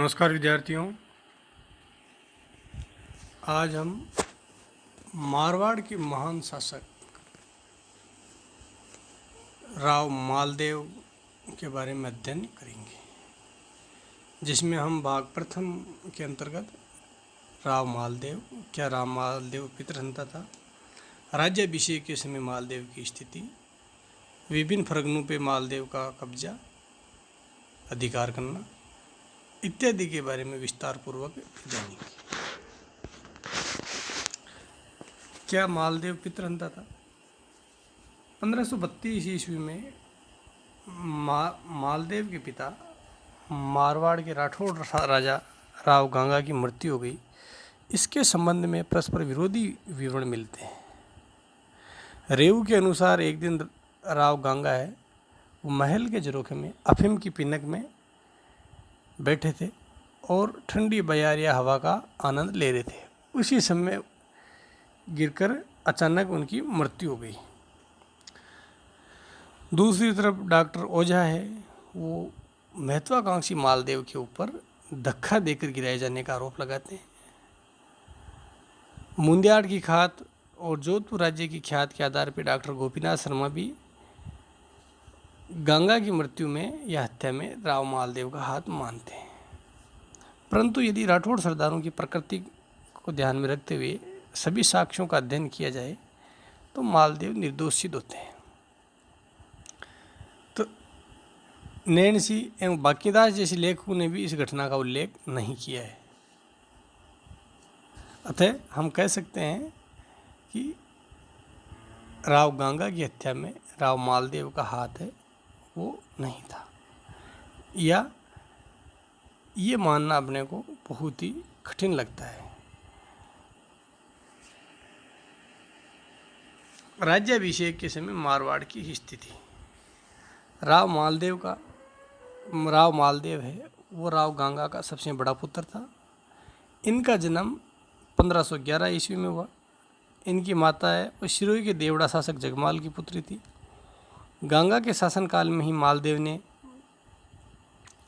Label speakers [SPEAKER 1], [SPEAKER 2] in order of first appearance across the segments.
[SPEAKER 1] नमस्कार विद्यार्थियों। आज हम मारवाड़ के महान शासक राव मालदेव के बारे में अध्ययन करेंगे, जिसमें हम भाग प्रथम के अंतर्गत राव मालदेव, क्या राव मालदेव पितृसत्ता था, राज्याभिषेक के समय मालदेव की स्थिति, विभिन्न फरगनों पे मालदेव का कब्जा, अधिकार करना इत्यादि के बारे में विस्तार पूर्वक जानेंगे। क्या मालदेव पितृसत्ता था? 1532 ईस्वी में मालदेव के पिता मारवाड़ के राठौड़ राजा राव गांगा की मृत्यु हो गई। इसके संबंध में परस्पर विरोधी विवरण मिलते हैं। रेऊ के अनुसार एक दिन राव गांगा है वो महल के झरोखे में अफीम की पिनक में बैठे थे और ठंडी बयारिया हवा का आनंद ले रहे थे। उसी समय गिरकर अचानक उनकी मृत्यु हो गई। दूसरी तरफ डॉक्टर ओझा है वो महत्वाकांक्षी मालदेव के ऊपर धक्का देकर गिराए जाने का आरोप लगाते हैं। मुंदियाड़ की ख्यात और जोधपुर राज्य की ख्यात के आधार पर डॉक्टर गोपीनाथ शर्मा भी गंगा की मृत्यु में या हत्या में राव मालदेव का हाथ मानते हैं। परंतु यदि राठौड़ सरदारों की प्रकृति को ध्यान में रखते हुए सभी साक्ष्यों का अध्ययन किया जाए तो मालदेव निर्दोष सिद्ध होते हैं। तो नैन सिंह एवं बांकीदास जैसे लेखकों ने भी इस घटना का उल्लेख नहीं किया है। अतः हम कह सकते हैं कि राव गांगा की हत्या में राव मालदेव का हाथ है वो नहीं था, या ये मानना अपने को बहुत ही कठिन लगता है। राज्याभिषेक के समय मारवाड़ की स्थिति, राव मालदेव है वो राव गांगा का सबसे बड़ा पुत्र था। इनका जन्म 1511 ईस्वी में हुआ। इनकी माता है वो सिरोही के देवड़ा शासक जगमाल की पुत्री थी। गंगा के शासनकाल में ही मालदेव ने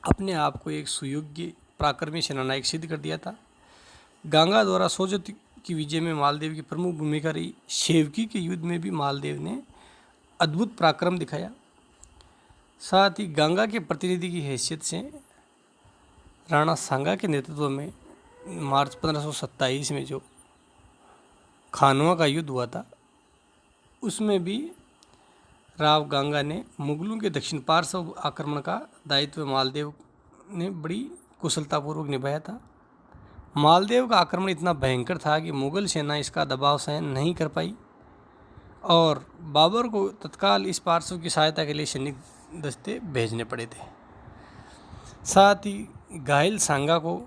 [SPEAKER 1] अपने आप को एक सुयोग्य पराक्रमी सेनानायक सिद्ध कर दिया था। गंगा द्वारा सोजत की विजय में मालदेव की प्रमुख भूमिका रही। शेवकी के युद्ध में भी मालदेव ने अद्भुत पराक्रम दिखाया। साथ ही गंगा के प्रतिनिधि की हैसियत से राणा सांगा के नेतृत्व में मार्च 1527 में जो खानवा का युद्ध हुआ था उसमें भी राव गांगा ने मुगलों के दक्षिण पार्श्व आक्रमण का दायित्व मालदेव ने बड़ी कुशलतापूर्वक निभाया था। मालदेव का आक्रमण इतना भयंकर था कि मुगल सेना इसका दबाव सहन नहीं कर पाई और बाबर को तत्काल इस पार्श्व की सहायता के लिए सैनिक दस्ते भेजने पड़े थे। साथ ही घायल सांगा को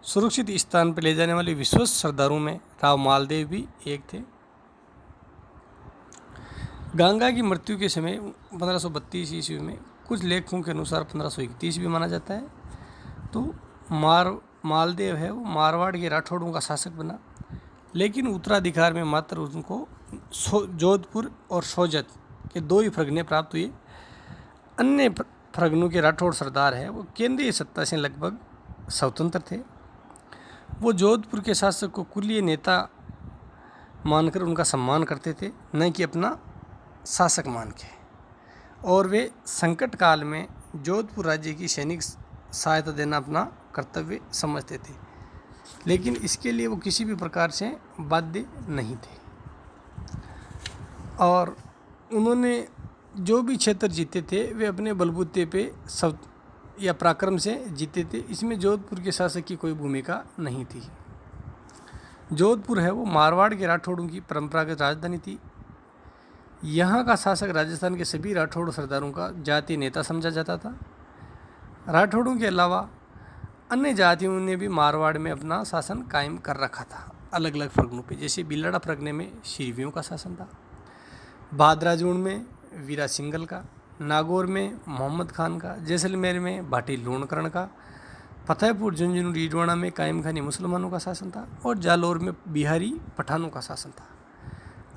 [SPEAKER 1] सुरक्षित स्थान पर ले जाने वाले विश्वस्त सरदारों में राव मालदेव भी एक थे। गंगा की मृत्यु के समय 1532 ईस्वी में कुछ लेखकों के अनुसार 1531 भी माना जाता है। तो मालदेव है वो मारवाड़ के राठौड़ों का शासक बना, लेकिन उत्तराधिकार में मात्र उनको जोधपुर और सोजत के दो ही फरगने प्राप्त हुए। अन्य फरगनों के राठौड़ सरदार है वो केंद्रीय सत्ता से लगभग स्वतंत्र थे। वो जोधपुर के शासक को कुलीय नेता मानकर उनका सम्मान करते थे, न कि अपना शासक मान के, और वे संकट काल में जोधपुर राज्य की सैनिक सहायता देना अपना कर्तव्य समझते थे, लेकिन इसके लिए वो किसी भी प्रकार से बाध्य नहीं थे। और उन्होंने जो भी क्षेत्र जीते थे वे अपने बलबूते पे सब या पराक्रम से जीते थे। इसमें जोधपुर के शासक की कोई भूमिका नहीं थी। जोधपुर है वो मारवाड़ के राठौड़ों की परंपरागत राजधानी थी। यहाँ का शासक राजस्थान के सभी राठौड़ सरदारों का जातीय नेता समझा जाता था। राठौड़ों के अलावा अन्य जातियों ने भी मारवाड़ में अपना शासन कायम कर रखा था अलग अलग फरगनों पे। जैसे बिलड़ा फरगने में शिरवियों का शासन था, भादराजून में वीरा सिंगल का, नागौर में मोहम्मद खान का, जैसलमेर में भाटी लोणकरण का, फतेहपुर झुंझुनू रीडवाड़ा में कायम खानी मुसलमानों का शासन था और जालौर में बिहारी पठानों का शासन था।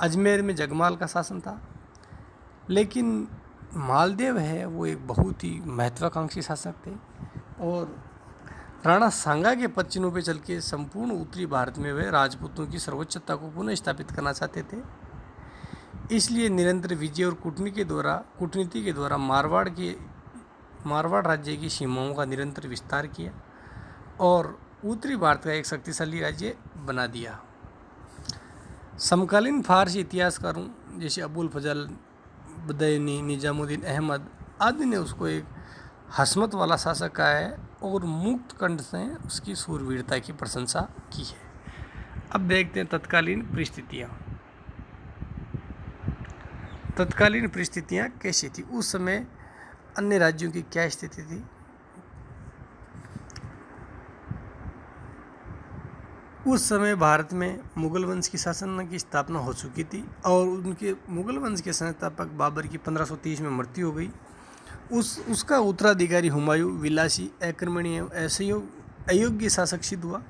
[SPEAKER 1] अजमेर में जगमाल का शासन था। लेकिन मालदेव है वो एक बहुत ही महत्वाकांक्षी शासक थे और राणा सांगा के पद पे चल के संपूर्ण उत्तरी भारत में वे राजपूतों की सर्वोच्चता को पुनः स्थापित करना चाहते थे। इसलिए निरंतर विजय और कूटनीति के द्वारा मारवाड़ राज्य की सीमाओं का निरंतर विस्तार किया और उत्तरी भारत का एक शक्तिशाली राज्य बना दिया। समकालीन फारसी इतिहासकारों जैसे अबुल फजल बदैनी, निजामुद्दीन अहमद आदि ने उसको एक हसमत वाला शासक कहा है और मुक्त कंठ से उसकी सूरवीरता की प्रशंसा की है। अब देखते हैं तत्कालीन परिस्थितियाँ कैसी थी, उस समय अन्य राज्यों की क्या स्थिति थी। उस समय भारत में मुगल वंश की शासन की स्थापना हो चुकी थी और उनके मुगल वंश के संस्थापक बाबर की 1530 में मृत्यु हो गई। उसका उत्तराधिकारी हुमायूं विलासी, आक्रमणीय, अयोग्य शासक सिद्ध हुआ।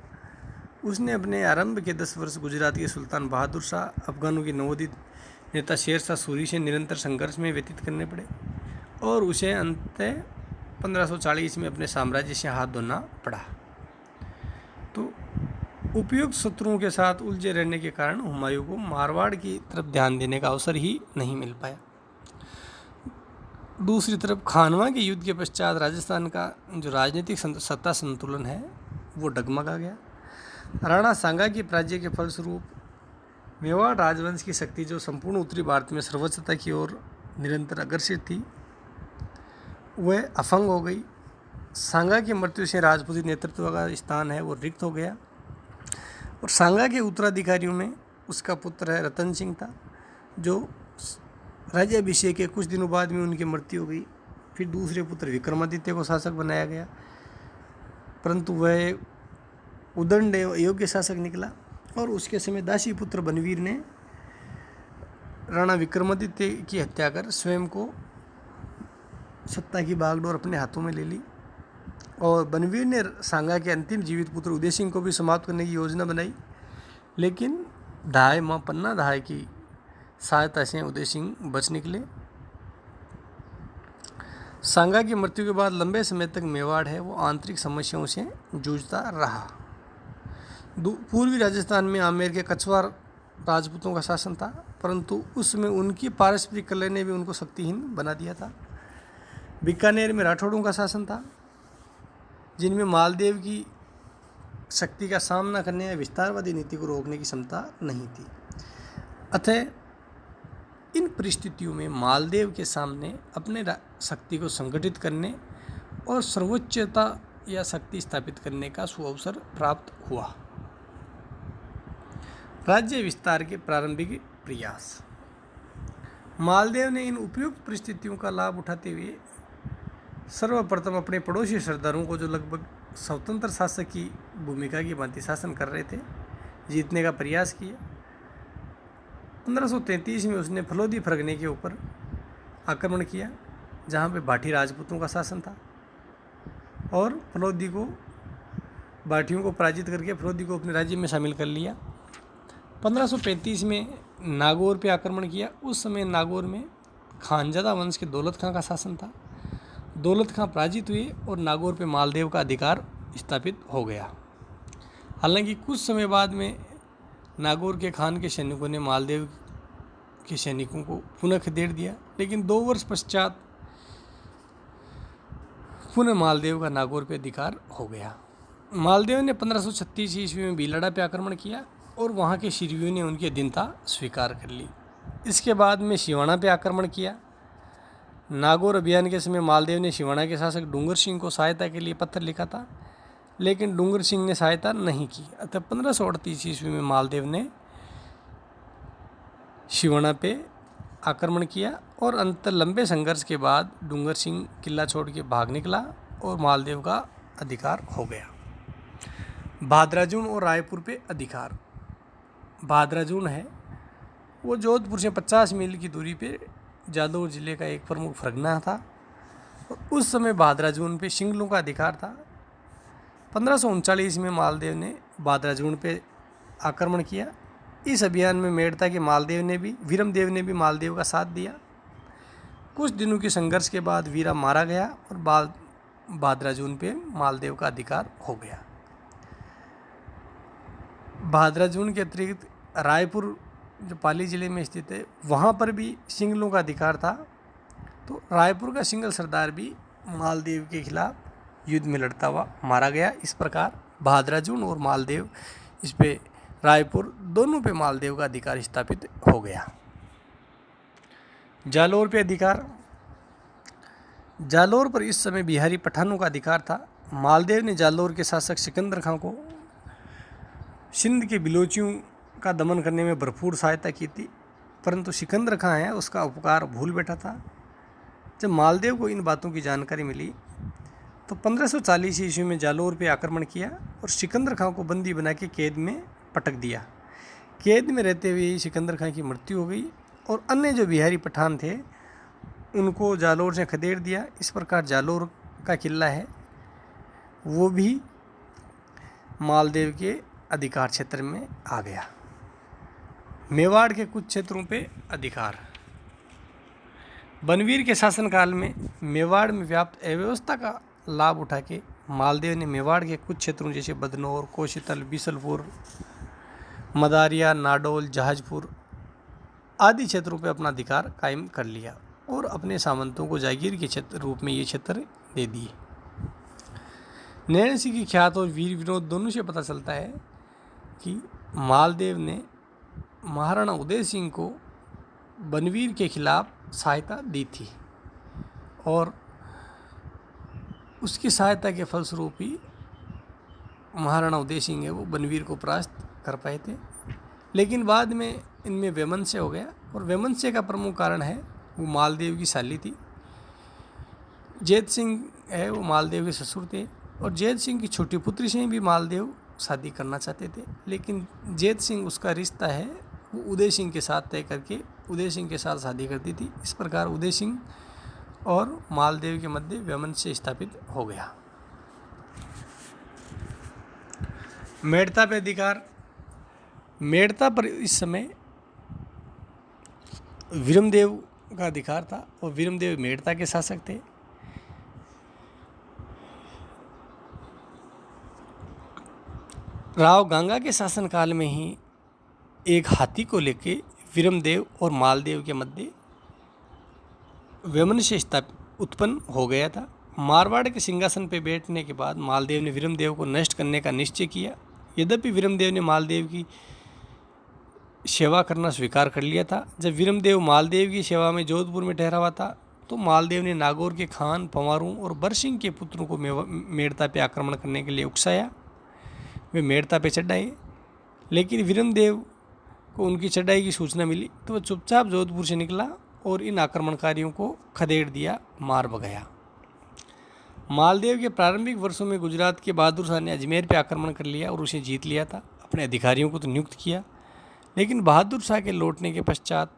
[SPEAKER 1] उसने अपने आरंभ के 10 वर्ष गुजरात के सुल्तान बहादुर शाह, अफगानों के नवोदित नेता शेर शाह सूरी से निरंतर संघर्ष में व्यतीत करने पड़े और उसे अंततः 1540 में अपने साम्राज्य से हाथ धोना पड़ा। तो उपयुक्त शत्रुओं के साथ उलझे रहने के कारण हुमायूं को मारवाड़ की तरफ ध्यान देने का अवसर ही नहीं मिल पाया। दूसरी तरफ खानवा के युद्ध के पश्चात राजस्थान का जो राजनीतिक सत्ता संतुलन है वो डगमगा गया। राणा सांगा की पराजय के फलस्वरूप मेवाड़ राजवंश की शक्ति जो संपूर्ण उत्तरी भारत में सर्वोच्चता की ओर निरंतर अग्रसर थी वह अफंग हो गई। सांगा की मृत्यु से राजपूती नेतृत्व का स्थान है वो रिक्त हो गया और सांगा के उत्तराधिकारियों में उसका पुत्र है रतन सिंह था, जो राज्याभिषेक के कुछ दिनों बाद में उनकी मृत्यु हो गई। फिर दूसरे पुत्र विक्रमादित्य को शासक बनाया गया, परंतु वह उदंड अयोग्य शासक निकला और उसके समय दासी पुत्र बनवीर ने राणा विक्रमादित्य की हत्या कर स्वयं को सत्ता की बागडोर अपने हाथों में ले ली और बनवीर ने सांगा के अंतिम जीवित पुत्र उदय सिंह को भी समाप्त करने की योजना बनाई, लेकिन माँ पन्ना धाय की सहायता से उदय सिंह बच निकले। सांगा की मृत्यु के बाद लंबे समय तक मेवाड़ है वो आंतरिक समस्याओं से जूझता रहा। पूर्वी राजस्थान में आमेर के कछवार राजपूतों का शासन था, परंतु उसमें उनकी पारस्परिक कलह ने भी उनको शक्तिहीन बना दिया था। बीकानेर में राठौड़ों का शासन था, जिनमें मालदेव की शक्ति का सामना करने या विस्तारवादी नीति को रोकने की क्षमता नहीं थी। अतः इन परिस्थितियों में मालदेव के सामने अपने शक्ति को संगठित करने और सर्वोच्चता या शक्ति स्थापित करने का सुअवसर प्राप्त हुआ। राज्य विस्तार के प्रारंभिक प्रयास। मालदेव ने इन उपयुक्त परिस्थितियों का लाभ उठाते हुए सर्वप्रथम अपने पड़ोसी सरदारों को, जो लगभग स्वतंत्र शासक की भूमिका की भांति शासन कर रहे थे, जीतने का प्रयास किया। 1533 में उसने फलोदी फरगने के ऊपर आक्रमण किया, जहाँ पे भाटी राजपूतों का शासन था, और भाटियों को पराजित करके फलोदी को अपने राज्य में शामिल कर लिया। 1535 में नागौर पे आक्रमण किया। उस समय नागौर में खानजादा वंश के दौलत खां का शासन था। दौलत खां पराजित हुए और नागौर पे मालदेव का अधिकार स्थापित हो गया। हालांकि कुछ समय बाद में नागौर के खान के सैनिकों ने मालदेव के सैनिकों को पुनः खदेड़ दिया, लेकिन 2 वर्ष पश्चात पुनः मालदेव का नागौर पे अधिकार हो गया। मालदेव ने 1536 ईस्वी में भीलड़ा पे आक्रमण किया और वहाँ के शिरवियों ने उनकी अधीनता स्वीकार कर ली। इसके बाद में सिवाना पे आक्रमण किया। नागौर अभियान के समय मालदेव ने सिवाना के शासक डूंगर सिंह को सहायता के लिए पत्र लिखा था, लेकिन डूंगर सिंह ने सहायता नहीं की। अतः 1538 ईस्वी में मालदेव ने सिवाना पे आक्रमण किया और अंत लंबे संघर्ष के बाद डूंगर सिंह किला छोड़ के भाग निकला और मालदेव का अधिकार हो गया। भादराजून और रायपुर पे अधिकार। भादराजून है वो जोधपुर से 50 मील की दूरी पे जादौर जिले का एक प्रमुख फरगना था और उस समय भादराजून पे सिंगलों का अधिकार था। 1539 में मालदेव ने भादराजून पे आक्रमण किया। इस अभियान में मेड़ता के वीरमदेव ने भी मालदेव का साथ दिया। कुछ दिनों के संघर्ष के बाद वीरा मारा गया और भादरा जून पे मालदेव का अधिकार हो गया। भादरा जून के अतिरिक्त रायपुर जो पाली जिले में स्थित है वहाँ पर भी सिंगलों का अधिकार था। तो रायपुर का सिंगल सरदार भी मालदेव के खिलाफ युद्ध में लड़ता हुआ मारा गया। इस प्रकार भादरा जून और मालदेव, इस पे रायपुर, दोनों पे मालदेव का अधिकार स्थापित हो गया। जालोर पे अधिकार। जालोर पर इस समय बिहारी पठानों का अधिकार था। मालदेव ने जालोर के शासक सिकंदर खां को सिंध के बिलोचियों का दमन करने में भरपूर सहायता की थी, परंतु सिकंदर खां है उसका उपकार भूल बैठा था। जब मालदेव को इन बातों की जानकारी मिली तो 1540 ईस्वी में जालोर पे आक्रमण किया और सिकंदर खां को बंदी बना के कैद में पटक दिया। कैद में रहते हुए सिकंदर खां की मृत्यु हो गई और अन्य जो बिहारी पठान थे उनको जालोर से खदेड़ दिया। इस प्रकार जालोर का किला है वो भी मालदेव के अधिकार क्षेत्र में आ गया। मेवाड़ के कुछ क्षेत्रों पे अधिकार। बनवीर के शासनकाल में मेवाड़ में व्याप्त अव्यवस्था का लाभ उठा के मालदेव ने मेवाड़ के कुछ क्षेत्रों जैसे बदनौर, कोशितल, बीसलपुर, मदारिया, नाडोल, जहाजपुर आदि क्षेत्रों पर अपना अधिकार कायम कर लिया और अपने सामंतों को जागीर के क्षेत्र रूप में ये क्षेत्र दे दिए। नैन सिंह की ख्यात और वीर विनोद दोनों से पता चलता है कि मालदेव ने महाराणा उदय सिंह को बनवीर के खिलाफ सहायता दी थी और उसकी सहायता के फलस्वरूप ही महाराणा उदय सिंह है वो बनवीर को परास्त कर पाए थे। लेकिन बाद में इनमें वैमनस्य हो गया और वैमनस्य का प्रमुख कारण है वो मालदेव की साली थी। जैत सिंह है वो मालदेव के ससुर थे और जैत सिंह की छोटी पुत्री से भी मालदेव शादी करना चाहते थे, लेकिन जैत सिंह उसका रिश्ता है वो उदय सिंह के साथ तय करके उदय सिंह के साथ शादी करती थी। इस प्रकार उदय सिंह और मालदेव के मध्य वैमनस्य स्थापित हो गया। मेड़ता पे अधिकार। मेड़ता पर इस समय वीरमदेव का अधिकार था और वीरमदेव मेड़ता के शासक थे। राव गंगा के शासनकाल में ही एक हाथी को लेके वीरमदेव और मालदेव के मध्य वैमनस्य उत्पन्न हो गया था। मारवाड़ के सिंहासन पर बैठने के बाद मालदेव ने वीरमदेव को नष्ट करने का निश्चय किया। यद्यपि वीरमदेव ने मालदेव की सेवा करना स्वीकार कर लिया था। जब वीरमदेव मालदेव की सेवा में जोधपुर में ठहरा हुआ था तो मालदेव ने नागौर के खान, पंवारों और बरसिंह के पुत्रों को मेड़ता पे आक्रमण करने के लिए उकसाया। वे मेड़ता पे चढ़ आए, लेकिन वीरमदेव को उनकी चढ़ाई की सूचना मिली तो वह चुपचाप जोधपुर से निकला और इन आक्रमणकारियों को खदेड़ दिया, मार भगाया। मालदेव के प्रारंभिक वर्षों में गुजरात के बहादुर शाह ने अजमेर पर आक्रमण कर लिया और उसे जीत लिया था। अपने अधिकारियों को तो नियुक्त किया, लेकिन बहादुर शाह के लौटने के पश्चात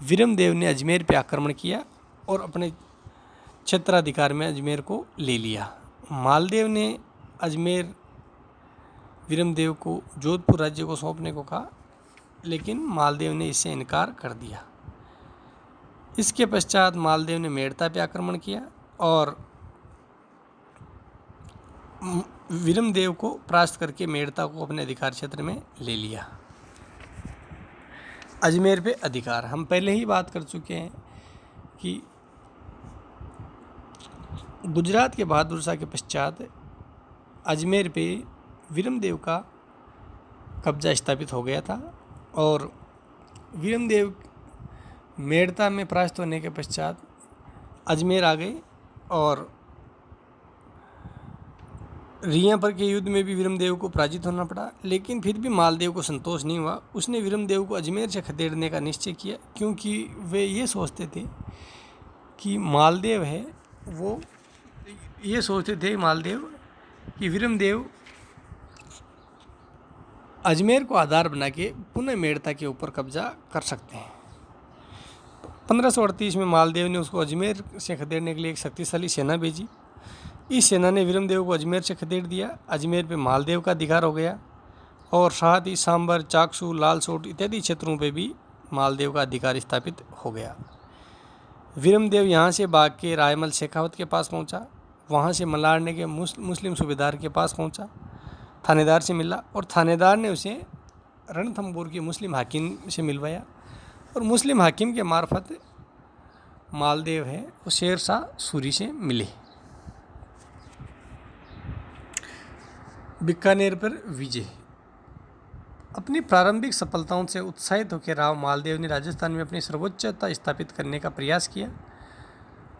[SPEAKER 1] वीरमदेव ने अजमेर पर आक्रमण किया और अपने क्षेत्राधिकार में अजमेर को ले लिया। मालदेव ने अजमेर वीरमदेव को जोधपुर राज्य को सौंपने को कहा, लेकिन मालदेव ने इससे इनकार कर दिया। इसके पश्चात मालदेव ने मेड़ता पे आक्रमण किया और वीरमदेव को परास्त करके मेड़ता को अपने अधिकार क्षेत्र में ले लिया। अजमेर पे अधिकार। हम पहले ही बात कर चुके हैं कि गुजरात के बहादुर शाह के पश्चात अजमेर पे वीरमदेव का कब्जा स्थापित हो गया था और वीरमदेव मेड़ता में परास्त होने के पश्चात अजमेर आ गए और रियापर के युद्ध में भी वीरमदेव को पराजित होना पड़ा। लेकिन फिर भी मालदेव को संतोष नहीं हुआ। उसने वीरमदेव को अजमेर से खदेड़ने का निश्चय किया, क्योंकि वे ये सोचते थे कि मालदेव है वो ये सोचते थे मालदेव कि वीरमदेव अजमेर को आधार बना के पुनः मेड़ता के ऊपर कब्जा कर सकते हैं। 1538 में मालदेव ने उसको अजमेर से खदेड़ने के लिए एक शक्तिशाली सेना भेजी। इस सेना ने वीरमदेव को अजमेर से खदेड़ दिया। अजमेर पे मालदेव का अधिकार हो गया और साथ ही सांबर, चाकसू, लालसोट इत्यादि क्षेत्रों पे भी मालदेव का अधिकार स्थापित हो गया। वीरमदेव यहाँ से भाग के रायमल शेखावत के पास पहुँचा। वहाँ से मल्हार ने के मुस्लिम सूबेदार के पास पहुँचा, थानेदार से मिला और थानेदार ने उसे रणथंभौर के मुस्लिम हाकिम से मिलवाया और मुस्लिम हाकिम के मार्फत मालदेव है वो शेर शाह सूरी से मिले। बीकानेर पर विजय। अपनी प्रारंभिक सफलताओं से उत्साहित होकर राव मालदेव ने राजस्थान में अपनी सर्वोच्चता स्थापित करने का प्रयास किया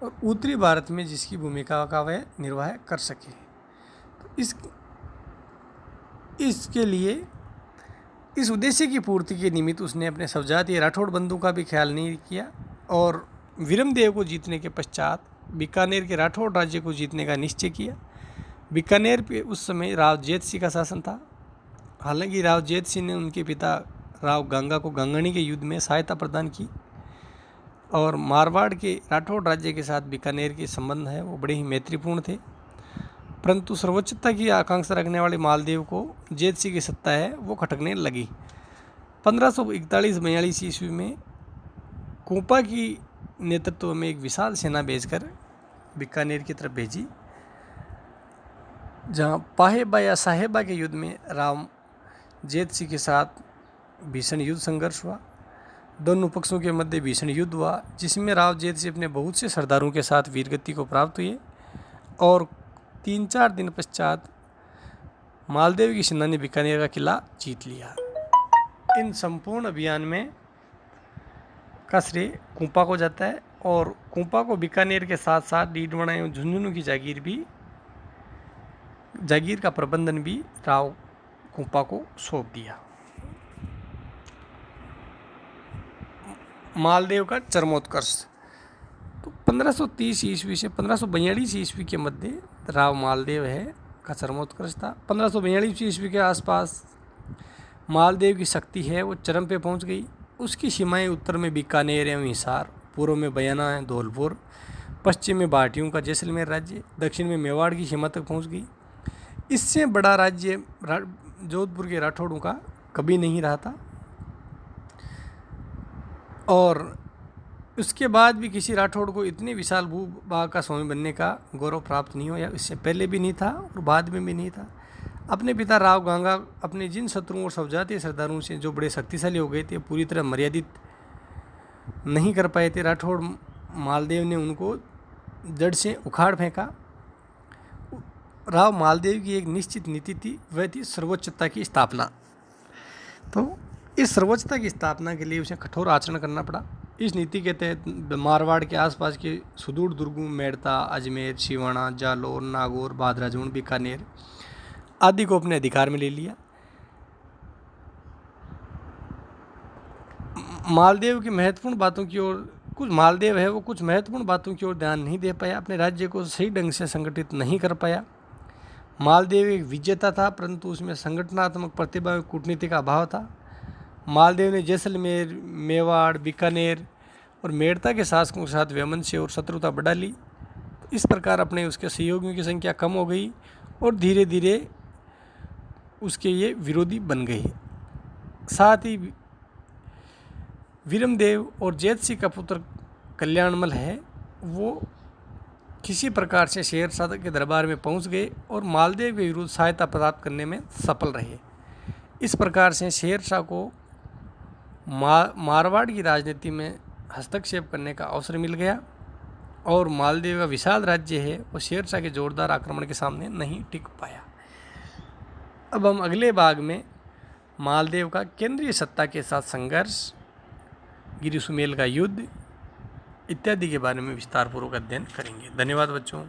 [SPEAKER 1] और उत्तरी भारत में जिसकी भूमिका का वह निर्वाह कर सके। तो इसके लिए इस उद्देश्य की पूर्ति के निमित्त उसने अपने सवजातीय राठौड़ बंधु का भी ख्याल नहीं किया और विरमदेव को जीतने के पश्चात बीकानेर के राठौड़ राज्य को जीतने का निश्चय किया। बीकानेर पे उस समय राव जेत सिंह का शासन था। हालांकि राव जेत सिंह ने उनके पिता राव गंगा को गंगणी के युद्ध में सहायता प्रदान की और मारवाड़ के राठौड़ राज्य के साथ बीकानेर के संबंध है वो बड़े ही मैत्रीपूर्ण थे, परंतु सर्वोच्चता की आकांक्षा रखने वाले मालदेव को जेत सिंह की सत्ता है वो खटकने लगी। 1541-42 ईस्वी में कोपा की नेतृत्व में एक विशाल सेना भेजकर बीकानेर की तरफ भेजी, जहां पाहेबा या साहेबा के युद्ध में राव जेत सिंह के साथ भीषण युद्ध संघर्ष हुआ। दोनों पक्षों के मध्य भीषण युद्ध हुआ, जिसमें राव जेत सिंह अपने बहुत से सरदारों के साथ वीरगति को प्राप्त हुए और 3-4 दिन पश्चात मालदेव की सेना ने बीकानेर का किला जीत लिया। इन संपूर्ण अभियान में का श्रेय कुंपा को जाता है और कुंपा को बीकानेर के साथ साथ डीडवाना एवं झुंझुनू की जागीर का प्रबंधन भी राव कुंपा को सौंप दिया। मालदेव का चरमोत्कर्ष। तो 1530 ईस्वी से 1542 ईस्वी के मध्य राव मालदेव है का चरमोत्कर्ष था। 1542 ईस्वी के आसपास मालदेव की शक्ति है वो चरम पे पहुंच गई। उसकी सीमाएं उत्तर में बीकानेर एवं हिसार, पूर्व में बयाना है धौलपुर, पश्चिम में भाटियों का जैसलमेर राज्य, दक्षिण में मेवाड़ की सीमा तक पहुंच गई। इससे बड़ा राज्य जोधपुर के राठौड़ों का कभी नहीं रहा था और उसके बाद भी किसी राठौड़ को इतने विशाल भूभाग का स्वामी बनने का गौरव प्राप्त नहीं हुआ। इससे पहले भी नहीं था और बाद में भी नहीं था। अपने पिता राव गंगा अपने जिन शत्रुओं और सवजातीय सरदारों से जो बड़े शक्तिशाली हो गए थे पूरी तरह मर्यादित नहीं कर पाए थे, राठौड़ मालदेव ने उनको जड़ से उखाड़ फेंका। राव मालदेव की एक निश्चित नीति थी, वह थी सर्वोच्चता की स्थापना। तो इस सर्वोच्चता की स्थापना के लिए उसे कठोर आचरण करना पड़ा। इस नीति के तहत मारवाड़ के आसपास के सुदूर दुर्गों मेड़ता, अजमेर, सिवाना, जालौर, नागौर, भादराजून, बीकानेर आदि को अपने अधिकार में ले लिया। मालदेव की महत्वपूर्ण बातों की ओर कुछ महत्वपूर्ण बातों की ओर ध्यान नहीं दे पाया, अपने राज्य को सही ढंग से संगठित नहीं कर पाया। मालदेव एक विजेता था, परंतु उसमें संगठनात्मक प्रतिभा और कूटनीति का अभाव था। मालदेव ने जैसलमेर, मेवाड़, बीकानेर और मेड़ता के शासकों के साथ वैमनस्य और शत्रुता बढ़ा ली। तो इस प्रकार अपने उसके सहयोगियों की संख्या कम हो गई और धीरे धीरे उसके ये विरोधी बन गए। साथ ही विरमदेव और जेत सिंह का पुत्र कल्याणमल है वो किसी प्रकार से शेर शाह के दरबार में पहुंच गए और मालदेव के विरुद्ध सहायता प्राप्त करने में सफल रहे। इस प्रकार से शेर शाह को मारवाड़ की राजनीति में हस्तक्षेप करने का अवसर मिल गया और मालदेव का विशाल राज्य है वो शेर शाह के जोरदार आक्रमण के सामने नहीं टिक पाया। अब हम अगले भाग में मालदेव का केंद्रीय सत्ता के साथ संघर्ष, गिरी सुमेल का युद्ध इत्यादि के बारे में विस्तारपूर्वक अध्ययन करेंगे। धन्यवाद बच्चों।